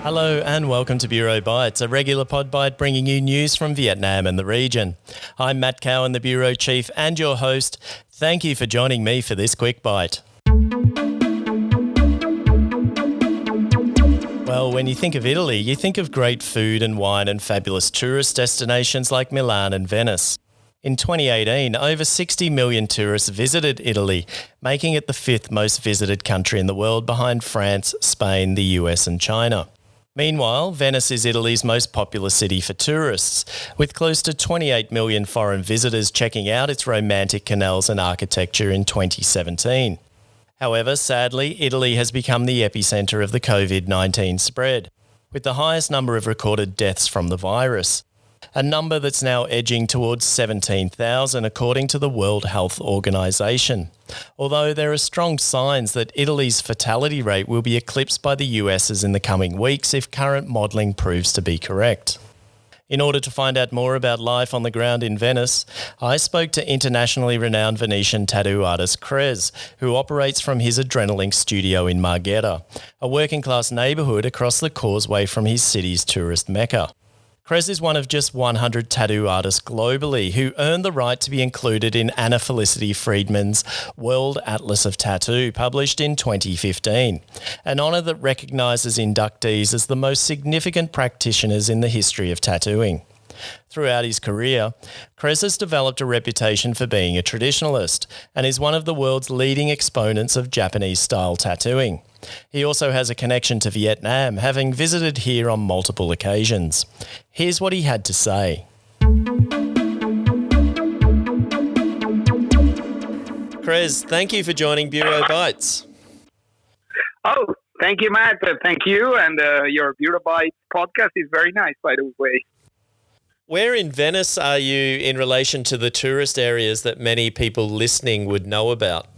Hello and welcome to Bureau Bites, a regular pod bite bringing you news from Vietnam and the region. I'm Matt Cowan, the Bureau Chief and your host. Thank you for joining me for this quick bite. Well, when you think of Italy, you think of great food and wine and fabulous tourist destinations like Milan and Venice. In 2018, over 60 million tourists visited Italy, making it the fifth most visited country in the world behind France, Spain, the US and China. Meanwhile, Venice is Italy's most popular city for tourists, with close to 28 million foreign visitors checking out its romantic canals and architecture in 2017. However, sadly, Italy has become the epicentre of the COVID-19 spread, with the highest number of recorded deaths from the virus, a number that's now edging towards 17,000 according to the World Health Organization. Although there are strong signs that Italy's fatality rate will be eclipsed by the US's in the coming weeks if current modelling proves to be correct. In order to find out more about life on the ground in Venice, I spoke to internationally renowned Venetian tattoo artist Crez, who operates from his Adrenaline studio in Marghera, a working-class neighbourhood across the causeway from his city's tourist mecca. Crez is one of just 100 tattoo artists globally who earned the right to be included in Felicity Friedman's World Atlas of Tattoo, published in 2015, an honour that recognises inductees as the most significant practitioners in the history of tattooing. Throughout his career, Crez has developed a reputation for being a traditionalist and is one of the world's leading exponents of Japanese-style tattooing. He also has a connection to Vietnam, having visited here on multiple occasions. Here's what he had to say. Crez, thank you for joining Bureau Bites. Oh, thank you, Matt. Thank you. And your Bureau Bites podcast is very nice, by the way. Where in Venice are you in relation to the tourist areas that many people listening would know about?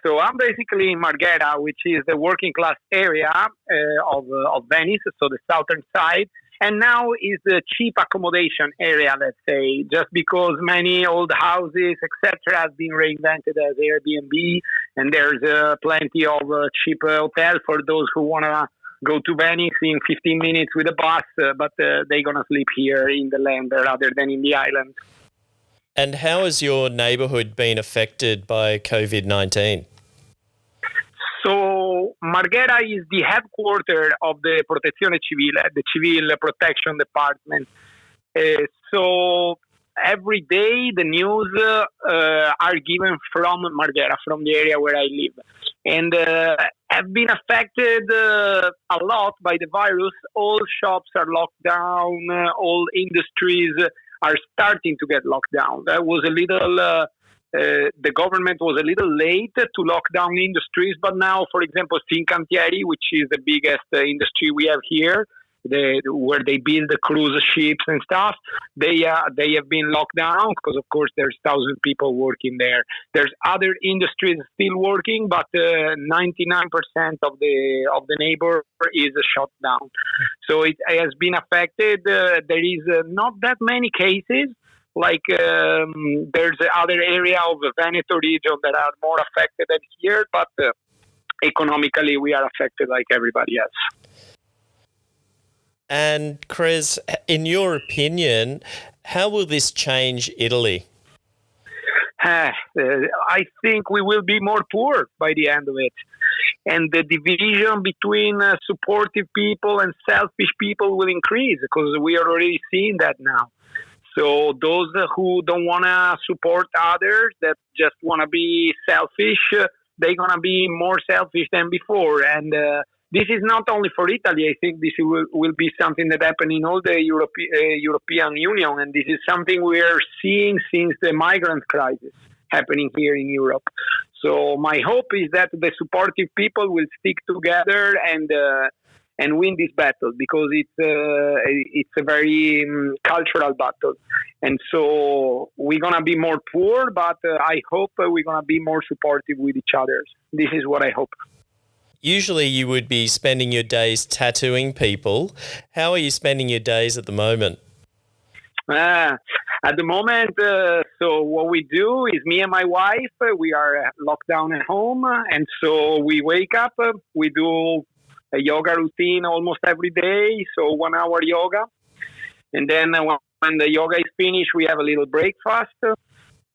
So I'm basically in Marghera, which is the working class area of Venice, so the southern side. And now is the cheap accommodation area, let's say, just because many old houses, etc., have been reinvented as Airbnb. And there's plenty of cheap hotels for those who want to go to Venice in 15 minutes with a bus, but they're going to sleep here in the land rather than in the island. And how has your neighbourhood been affected by COVID-19? So Marghera is the headquarters of the Protezione Civile, the Civil Protection Department. So every day the news are given from Marghera, from the area where I live. And have been affected a lot by the virus. All shops are locked down. All industries are starting to get locked down. That was a little... the government was a little late to lock down industries, but now, for example, Fincantieri, which is the biggest industry we have here, where they build the cruise ships and stuff, they have been locked down because, of course, there's 1,000 people working there. There's other industries still working, but 99% of the neighbor is shut down. So it has been affected. There is not that many cases. Like there's other area of the Veneto region that are more affected than here, but economically we are affected like everybody else. And Crez, in your opinion, how will this change Italy? I think we will be more poor by the end of it. And the division between supportive people and selfish people will increase because we are already seeing that now. So those who don't want to support others, that just want to be selfish, they're going to be more selfish than before. And this is not only for Italy. I think this will be something that happened in all the European Union. And this is something we are seeing since the migrant crisis happening here in Europe. So my hope is that the supportive people will stick together and win this battle, because it's a very cultural battle. And so we're going to be more poor, but I hope we're going to be more supportive with each other. This is what I hope. Usually you would be spending your days tattooing people. How are you spending your days at the moment? At the moment, so what we do is me and my wife, we are locked down at home. And so we wake up, we do a yoga routine almost every day, so 1 hour yoga. And then when the yoga is finished, we have a little breakfast.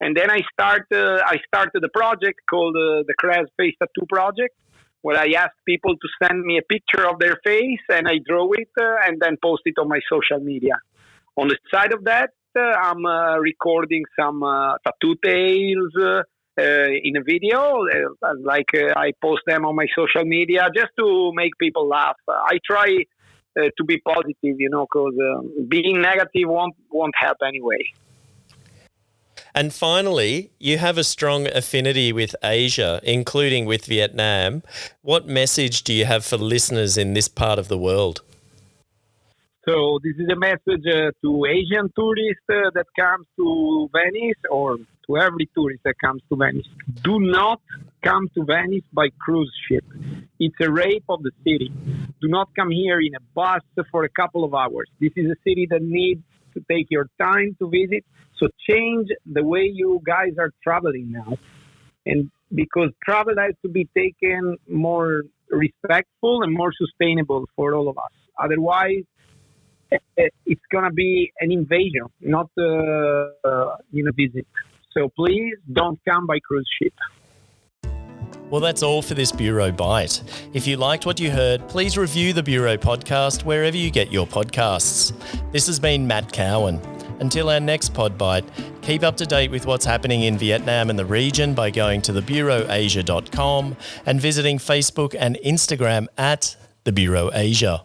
And then I started the project called the Crez Face Tattoo Project, where I ask people to send me a picture of their face, and I draw it and then post it on my social media. On the side of that, I'm recording some tattoo tales in a video. I post them on my social media just to make people laugh. I try to be positive, because being negative won't help anyway. And finally, you have a strong affinity with Asia, including with Vietnam. What message do you have for listeners in this part of the world? So this is a message to Asian tourists that comes to Venice, or to every tourist that comes to Venice. Do not come to Venice by cruise ship. It's a rape of the city. Do not come here in a bus for a couple of hours. This is a city that needs to take your time to visit. So change the way you guys are traveling now. And because travel has to be taken more respectful and more sustainable for all of us. Otherwise, it's going to be an invasion, not a visit. So please don't come by cruise ship. Well, that's all for this Bureau Bite. If you liked what you heard, please review the Bureau podcast wherever you get your podcasts. This has been Matt Cowan. Until our next Pod Bite, keep up to date with what's happening in Vietnam and the region by going to thebureauasia.com and visiting Facebook and Instagram at The Bureau Asia.